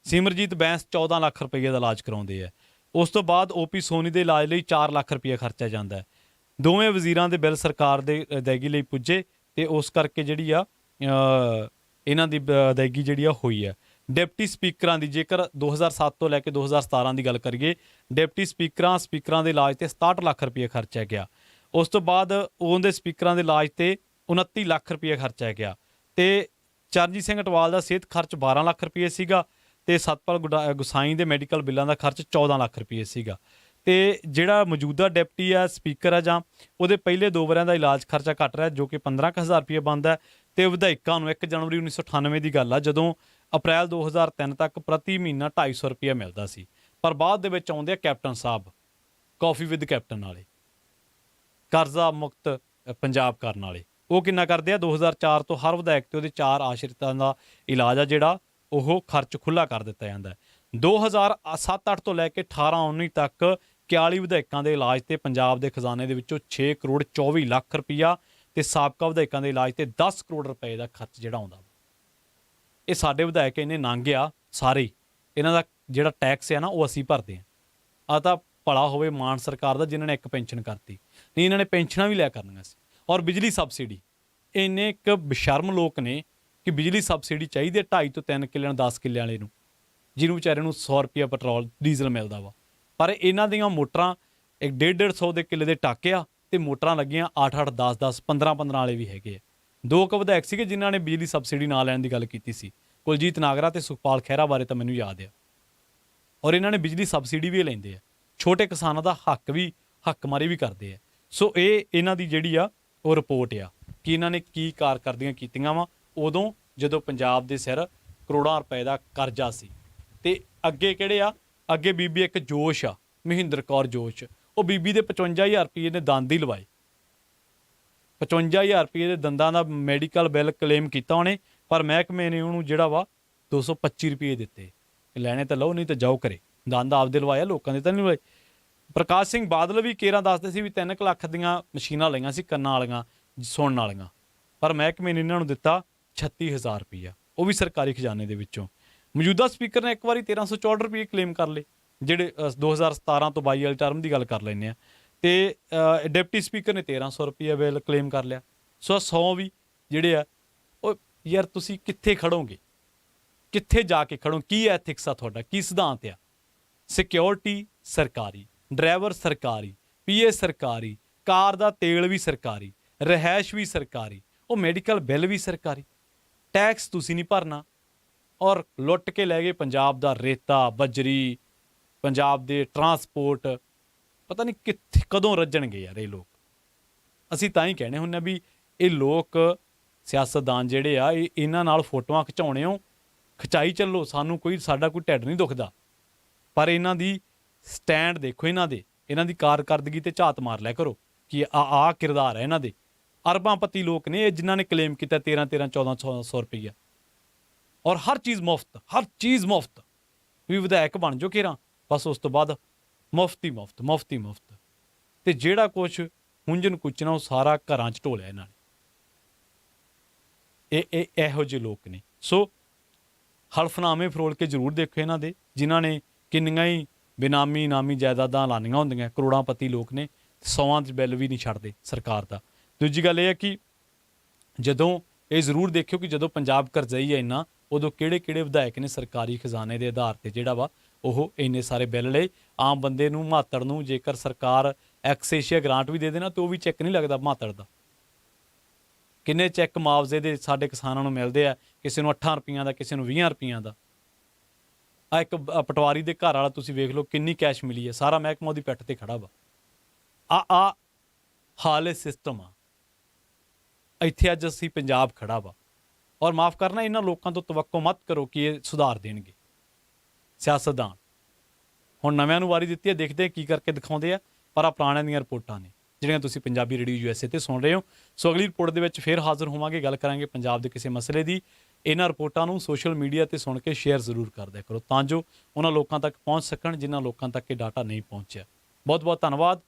S1: ਸਿਮਰਜੀਤ ਬੈਂਸ 14 ਲੱਖ ਰੁਪਏ ਦਾ ਇਲਾਜ ਕਰਾਉਂਦੇ ਆ। ਉਸ ਤੋਂ ਬਾਅਦ ਓਪੀ ਸੋਨੀ ਦੇ ਇਲਾਜ ਲਈ 4 ਲੱਖ ਰੁਪਏ ਖਰਚਿਆ ਜਾਂਦਾ ਹੈ। ਦੋਵੇਂ ਵਜ਼ੀਰਾਂ ਦੇ ਬਿੱਲ ਸਰਕਾਰ ਦੇ ਅਦਾਇਗੀ ਲਈ ਪੁੱਜੇ ਤੇ ਉਸ ਕਰਕੇ ਜਿਹੜੀ ਆ ਇਹਨਾਂ ਦੀ ਅਦਾਇਗੀ ਜਿਹੜੀ ਆ ਹੋਈ ਹੈ। ਡਿਪਟੀ ਸਪੀਕਰਾਂ ਦੀ ਜੇਕਰ 2007 ਤੋਂ ਲੈ ਕੇ 2017 ਦੀ ਗੱਲ ਕਰੀਏ, ਡਿਪਟੀ ਸਪੀਕਰਾਂ ਦੇ ਇਲਾਜ ਤੇ 67 ਲੱਖ ਰੁਪਏ ਖਰਚਿਆ ਗਿਆ। ਉਸ ਤੋਂ ਬਾਅਦ ਉਹਦੇ ਸਪੀਕਰਾਂ ਦੇ ਇਲਾਜ ਤੇ 29 ਲੱਖ ਰੁਪਏ ਖਰਚਿਆ ਗਿਆ। ਤੇ ਚਰਨਜੀਤ ਸਿੰਘ ਅਟਵਾਲ ਦਾ ਸਿਹਤ ਖਰਚ 12 ਲੱਖ ਰੁਪਏ ਸੀਗਾ ਤੇ ਸਤਪਾਲ ਗੁਸਾਈ ਦੇ ਮੈਡੀਕਲ ਬਿੱਲਾਂ ਦਾ ਖਰਚ 14 ਲੱਖ ਰੁਪਏ ਸੀਗਾ। ਤੇ ਜਿਹੜਾ ਮੌਜੂਦਾ ਡਿਪਟੀ ਆ ਸਪੀਕਰ ਆ ਜਾਂ ਉਹਦੇ ਪਹਿਲੇ 2 ਵਰਿਆਂ ਦਾ ਇਲਾਜ ਖਰਚਾ ਘੱਟ ਰਿਹਾ ਜੋ ਕਿ 15,000 ਰੁਪਏ ਬਣਦਾ। ਤੇ ਵਿਧਾਇਕਾਂ ਨੂੰ 1 ਜਨਵਰੀ 1998 ਦੀ ਗੱਲ ਆ ਜਦੋਂ ਅਪ੍ਰੈਲ 2003 ਤੱਕ ਪ੍ਰਤੀ ਮਹੀਨਾ 250 ਰੁਪਏ ਮਿਲਦਾ ਸੀ। ਪਰ ਬਾਅਦ ਦੇ ਵਿੱਚ ਆਉਂਦੇ ਆ captain Sahib, coffee with captain ਵਾਲੇ, ਕਰਜ਼ਾ ਮੁਕਤ ਪੰਜਾਬ ਕਰਨ ਵਾਲੇ। ਉਹ ਕਿੰਨਾ ਕਰਦੇ ਆ? 2004 ਤੋਂ ਹਰ ਵਿਧਾਇਕ ਤੇ ਉਹਦੇ 4 ਆਸ਼ਰਿਤਾਂ ਦਾ ਇਲਾਜ ਆ ਜਿਹੜਾ ਉਹ ਖਰਚ ਖੁੱਲ੍ਹਾ ਕਰ ਦਿੱਤਾ ਜਾਂਦਾ ਹੈ। 2007-08 ਤੋਂ ਲੈ ਕੇ 18-19 ਤੱਕ 41 ਵਿਧਾਇਕਾਂ ਦੇ ਇਲਾਜ ਤੇ ਪੰਜਾਬ ਦੇ ਖਜ਼ਾਨੇ ਦੇ ਵਿੱਚੋਂ 6 ਕਰੋੜ 24 ਲੱਖ ਰੁਪਈਆ ਤੇ ਸਾਬਕਾ ਵਿਧਾਇਕਾਂ ਦੇ ਇਲਾਜ ਤੇ 10 ਕਰੋੜ ਰੁਪਏ ਦਾ ਖਰਚ ਜਿਹੜਾ ਆਉਂਦਾ। ਇਹ ਸਾਡੇ ਵਿਧਾਇਕ ਇੰਨੇ ਨੰਗ ਆ ਸਾਰੇ, ਇਹਨਾਂ ਦਾ ਜਿਹੜਾ ਟੈਕਸ ਆ ਨਾ ਉਹ ਅਸੀਂ ਭਰਦੇ ਹਾਂ। ਆ ਤਾਂ ਭਲਾ ਹੋਵੇ ਮਾਨ ਸਰਕਾਰ ਦਾ ਜਿਨ੍ਹਾਂ ਨੇ 1 ਪੈਨਸ਼ਨ ਕਰਤੀ, ਨਹੀਂ ਇਹਨਾਂ ਨੇ ਪੈਨਸ਼ਨਾਂ ਵੀ ਲਿਆ ਕਰਨੀਆਂ ਸੀ। ਔਰ ਬਿਜਲੀ ਸਬਸਿਡੀ, ਇੰਨੇ ਇੱਕ ਬੇਸ਼ਰਮ ਲੋਕ ਨੇ ਕਿ ਬਿਜਲੀ ਸਬਸਿਡੀ ਚਾਹੀਦੀ ਹੈ 2.5 ਤੋਂ 3 ਕਿੱਲਿਆਂ ਨੂੰ 10 ਕਿੱਲਿਆਂ ਵਾਲੇ ਨੂੰ, ਜਿਹਨੂੰ ਵਿਚਾਰੇ ਨੂੰ 100 ਰੁਪਇਆ ਪੈਟਰੋਲ ਡੀਜ਼ਲ ਮਿਲਦਾ ਵਾ। ਪਰ ਇਹਨਾਂ ਦੀਆਂ ਮੋਟਰਾਂ 150-150 ਦੇ ਕਿੱਲੇ ਦੇ ਟਾਕੇ ਆ ਤੇ ਮੋਟਰਾਂ ਲੱਗੀਆਂ 8-8, 10-10, 15-15 ਵਾਲੇ ਵੀ ਹੈਗੇ ਆ। 2 ਕੁ ਵਿਧਾਇਕ ਸੀਗੇ ਜਿਨ੍ਹਾਂ ਨੇ ਬਿਜਲੀ ਸਬਸਿਡੀ ਨਾ ਲੈਣ ਦੀ ਗੱਲ ਕੀਤੀ ਸੀ, ਕੁਲਜੀਤ ਨਾਗਰਾ ਤੇ ਸੁਖਪਾਲ ਖਹਿਰਾ ਬਾਰੇ ਤਾਂ ਮੈਨੂੰ ਯਾਦ ਆ। ਔਰ ਇਹਨਾਂ ਨੇ ਬਿਜਲੀ ਸਬਸਿਡੀ ਵੀ ਲੈਂਦੇ ਆ, ਛੋਟੇ ਕਿਸਾਨਾਂ ਦਾ ਹੱਕ ਮਾਰੀ ਵੀ ਕਰਦੇ ਆ। ਸੋ ਇਹ ਇਹਨਾਂ ਦੀ ਜਿਹੜੀ ਆ ਉਹ ਰਿਪੋਰਟ ਆ ਕਿ ਇਹਨਾਂ ਨੇ ਕੀ ਕਾਰਕਰਦੀਆਂ ਕੀਤੀਆਂ ਵਾ ਉਦੋਂ ਜਦੋਂ ਪੰਜਾਬ ਦੇ ਸਿਰ ਕਰੋੜਾਂ ਰੁਪਏ ਦਾ ਕਰਜ਼ਾ ਸੀ। ਤੇ ਅੱਗੇ ਕਿਹੜੇ ਆ, ਅੱਗੇ ਬੀਬੀ ਇੱਕ ਜੋਸ਼ ਆ, ਮਹਿੰਦਰ ਕੌਰ ਜੋਸ਼, ਉਹ ਬੀਬੀ ਦੇ 55,000 ਰੁਪਏ ਨੇ ਦੰਦ ਹੀ ਲਵਾਏ। 55,000 ਰੁਪਏ ਦੇ ਦੰਦਾਂ ਦਾ ਮੈਡੀਕਲ ਬਿੱਲ ਕਲੇਮ ਕੀਤਾ ਉਹਨੇ, ਪਰ ਮਹਿਕਮੇ ਨੇ ਉਹਨੂੰ ਜਿਹੜਾ ਵਾ 225 ਰੁਪਏ ਦਿੱਤੇ। ਲੈਣੇ ਤਾਂ ਲਓ, ਨਹੀਂ ਤਾਂ ਜਾਓ ਕਰੇ। ਦੰਦ ਆਪਦੇ ਲਵਾਇਆ, ਲੋਕਾਂ ਦੇ ਤਾਂ ਨਹੀਂ ਲਵਾਏ। ਪ੍ਰਕਾਸ਼ ਸਿੰਘ ਬਾਦਲ ਵੀ ਕੇਰਾਂ ਦੱਸਦੇ ਸੀ ਵੀ 3 ਲੱਖ ਦੀਆਂ ਮਸ਼ੀਨਾਂ ਲਈਆਂ ਸੀ ਕੰਨਾਂ ਵਾਲੀਆਂ, ਸੁਣਨ ਵਾਲੀਆਂ, ਪਰ ਮਹਿਕਮੇ ਨੇ ਇਹਨਾਂ ਨੂੰ ਦਿੱਤਾ 36,000 ਰੁਪਈਆ, ਉਹ ਵੀ ਸਰਕਾਰੀ ਖਜ਼ਾਨੇ ਦੇ ਵਿੱਚੋਂ। ਮੌਜੂਦਾ ਸਪੀਕਰ ਨੇ ਇੱਕ ਵਾਰੀ 1,364 ਰੁਪਏ ਕਲੇਮ ਕਰ ਲਏ, ਜਿਹੜੇ 2017 ਤੋਂ 22 ਵਾਲੀ ਟਰਮ ਦੀ ਗੱਲ ਕਰ ਲੈਂਦੇ ਆ। ਤੇ ਡਿਪਟੀ ਸਪੀਕਰ ਨੇ 1,300 ਰੁਪਏ ਬਿੱਲ ਕਲੇਮ ਕਰ ਲਿਆ। ਸੋ 100 ਵੀ ਜਿਹੜੇ ਆ ਉਹ ਯਾਰ ਤੁਸੀਂ ਕਿੱਥੇ ਖੜੋਗੇ, ਕਿੱਥੇ ਜਾ ਕੇ ਖੜੋ? ਕੀ ਐਥਿਕਸ ਆ ਤੁਹਾਡਾ, ਕੀ ਸਿਧਾਂਤ ਆ? ਸਿਕਿਉਰਿਟੀ ਸਰਕਾਰੀ, ਡਰਾਈਵਰ ਸਰਕਾਰੀ, ਪੀਏ ਸਰਕਾਰੀ, ਕਾਰ ਦਾ ਤੇਲ ਵੀ ਸਰਕਾਰੀ, ਰਿਹਾਇਸ਼ ਵੀ ਸਰਕਾਰੀ, ਉਹ ਮੈਡੀਕਲ ਬਿੱਲ ਵੀ ਸਰਕਾਰੀ, ਟੈਕਸ ਤੁਸੀਂ ਨਹੀਂ ਭਰਨਾ। ਔਰ ਲੁੱਟ ਕੇ ਲੈ ਗਏ ਪੰਜਾਬ ਦਾ ਰੇਤਾ, ਬਜਰੀ, ਪੰਜਾਬ ਦੇ ਟਰਾਂਸਪੋਰਟ, ਪਤਾ ਨਹੀਂ ਕਿੱਥੇ ਕਦੋਂ ਰੱਜਣਗੇ ਯਾਰ ਇਹ ਲੋਕ। ਅਸੀਂ ਤਾਂ ਹੀ ਕਹਿੰਦੇ ਹੁੰਦੇ ਵੀ ਇਹ ਲੋਕ ਸਿਆਸਤਦਾਨ ਜਿਹੜੇ ਆ ਇਹਨਾਂ ਨਾਲ ਫੋਟੋਆਂ ਖਿਚਾਉਣੇ ਹੋ, ਖਿਚਾਈ ਚੱਲੋ, ਸਾਡਾ ਕੋਈ ਢਿੱਡ ਨਹੀਂ ਦੁਖਦਾ। ਪਰ ਇਹਨਾਂ ਦੀ ਸਟੈਂਡ ਦੇਖੋ, ਇਹਨਾਂ ਦੀ ਕਾਰਕਰਦਗੀ ਤੇ ਝਾਤ ਮਾਰ ਲਿਆ ਕਰੋ ਕਿ ਆ ਕਿਰਦਾਰ ਹੈ ਇਹਨਾਂ ਦੇ। ਅਰਬਾਂਪਤੀ ਲੋਕ ਨੇ ਇਹ ਜਿਨ੍ਹਾਂ ਨੇ ਕਲੇਮ ਕੀਤਾ 13-13, 1400 ਰੁਪਈਆ, ਔਰ ਹਰ ਚੀਜ਼ ਮੁਫਤ। ਵੀ ਵਿਧਾਇਕ ਬਣ ਜਾਓ ਘੇਰਾਂ, ਬਸ ਉਸ ਤੋਂ ਬਾਅਦ ਮੁਫਤ ਹੀ ਮੁਫਤ। ਤੇ ਜਿਹੜਾ ਕੁਛ ਹੁੰਜਣ ਕੁਚਣਾ ਉਹ ਸਾਰਾ ਘਰਾਂ 'ਚ ਢੋਲਿਆ ਇਹਨਾਂ ਨੇ। ਇਹ ਇਹੋ ਜਿਹੇ ਲੋਕ ਨੇ। ਸੋ ਹਲਫਨਾਮੇ ਫਰੋਲ ਕੇ ਜ਼ਰੂਰ ਦੇਖੋ ਇਹਨਾਂ ਦੇ, ਜਿਨ੍ਹਾਂ ਨੇ ਕਿੰਨੀਆਂ ਹੀ ਨਾਮੀ ਜਾਇਦਾਦਾਂ ਲਾਨੀਆਂ ਹੁੰਦੀਆਂ। ਕਰੋੜਾਂਪਤੀ ਲੋਕ ਨੇ, 100 'ਚ ਬਿੱਲ ਵੀ ਨਹੀਂ ਛੱਡਦੇ ਸਰਕਾਰ ਦਾ। ਦੂਜੀ ਗੱਲ ਇਹ ਹੈ ਕਿ ਜਦੋਂ ਇਹ ਜ਼ਰੂਰ ਦੇਖਿਓ ਕਿ ਜਦੋਂ ਪੰਜਾਬ ਕਰਜ਼ਈ ਹੈ ਇੰਨਾ, ਉਦੋਂ ਕਿਹੜੇ ਵਿਧਾਇਕ ਨੇ ਸਰਕਾਰੀ ਖਜ਼ਾਨੇ ਦੇ ਆਧਾਰ ਤੇ ਜਿਹੜਾ ਵਾ ਉਹ ਇੰਨੇ ਸਾਰੇ ਬਿੱਲ ਲਏ। ਆਮ ਬੰਦੇ ਨੂੰ, ਮਾਤੜ ਨੂੰ ਜੇਕਰ ਸਰਕਾਰ ਐਕਸੇਸ਼ੀਆ ਗ੍ਰਾਂਟ ਵੀ ਦੇ ਦੇਣਾ ਤੇ ਉਹ ਵੀ ਚੈੱਕ ਨਹੀਂ ਲੱਗਦਾ ਮਾਤੜ ਦਾ। ਕਿੰਨੇ ਚੈੱਕ ਮੁਆਵਜ਼ੇ ਦੇ ਸਾਡੇ ਕਿਸਾਨਾਂ ਨੂੰ ਮਿਲਦੇ ਆ, ਕਿਸੇ ਨੂੰ 8 ਰੁਪਈਆਂ ਦਾ, ਕਿਸੇ ਨੂੰ 20 ਰੁਪਈਆਂ ਦਾ। ਆ ਇੱਕ ਪਟਵਾਰੀ ਦੇ ਘਰ ਵਾਲਾ ਤੁਸੀਂ ਵੇਖ ਲਓ ਕਿੰਨੀ ਕੈਸ਼ ਮਿਲੀ ਹੈ, ਸਾਰਾ ਮਹਿਕਮਾ ਉਹਦੀ ਪਿੱਠ ਤੇ ਖੜਾ ਵਾ। ਆ ਹਾਲੇ ਸਿਸਟਮ ਆ ਇੱਥੇ। ਅੱਜ ਅਸੀਂ ਪੰਜਾਬ ਖੜਾ ਵਾ। ਔਰ ਮਾਫ ਕਰਨਾ, ਇਹਨਾਂ ਲੋਕਾਂ ਤੋਂ ਤਵੱਕੋ ਮਤ ਕਰੋ ਕਿ ਇਹ ਸੁਧਾਰ ਦੇਣਗੇ ਸਿਆਸਤਦਾਨ। ਹੁਣ ਨਵਿਆਂ ਨੂੰ ਵਾਰੀ ਦਿੱਤੀ ਹੈ, ਦੇਖਦੇ ਕੀ ਕਰਕੇ ਦਿਖਾਉਂਦੇ ਆ। ਪਰ ਆ ਪੁਰਾਣਿਆਂ ਦੀਆਂ ਰਿਪੋਰਟਾਂ ਨੇ ਜਿਹੜੀਆਂ ਤੁਸੀਂ ਪੰਜਾਬੀ ਰੇਡੀਓ USA ਤੇ ਸੁਣ ਰਹੇ ਹੋ। ਸੋ ਅਗਲੀ ਰਿਪੋਰਟ ਦੇ ਵਿੱਚ ਫੇਰ ਹਾਜ਼ਰ ਹੋਵਾਂਗੇ, ਗੱਲ ਕਰਾਂਗੇ ਪੰਜਾਬ ਦੇ ਕਿਸੇ ਮਸਲੇ ਦੀ। ਇਹਨਾਂ ਰਿਪੋਰਟਾਂ ਨੂੰ ਸੋਸ਼ਲ ਮੀਡੀਆ ਤੇ ਸੁਣ ਕੇ ਸ਼ੇਅਰ ਜ਼ਰੂਰ ਕਰ ਦਿਆ ਕਰੋ ਤਾਂ ਜੋ ਉਹਨਾਂ ਲੋਕਾਂ ਤੱਕ ਪਹੁੰਚ ਸਕਣ ਜਿਨ੍ਹਾਂ ਲੋਕਾਂ ਤੱਕ ਇਹ ਡਾਟਾ ਨਹੀਂ ਪਹੁੰਚਿਆ। ਬਹੁਤ ਬਹੁਤ ਧੰਨਵਾਦ।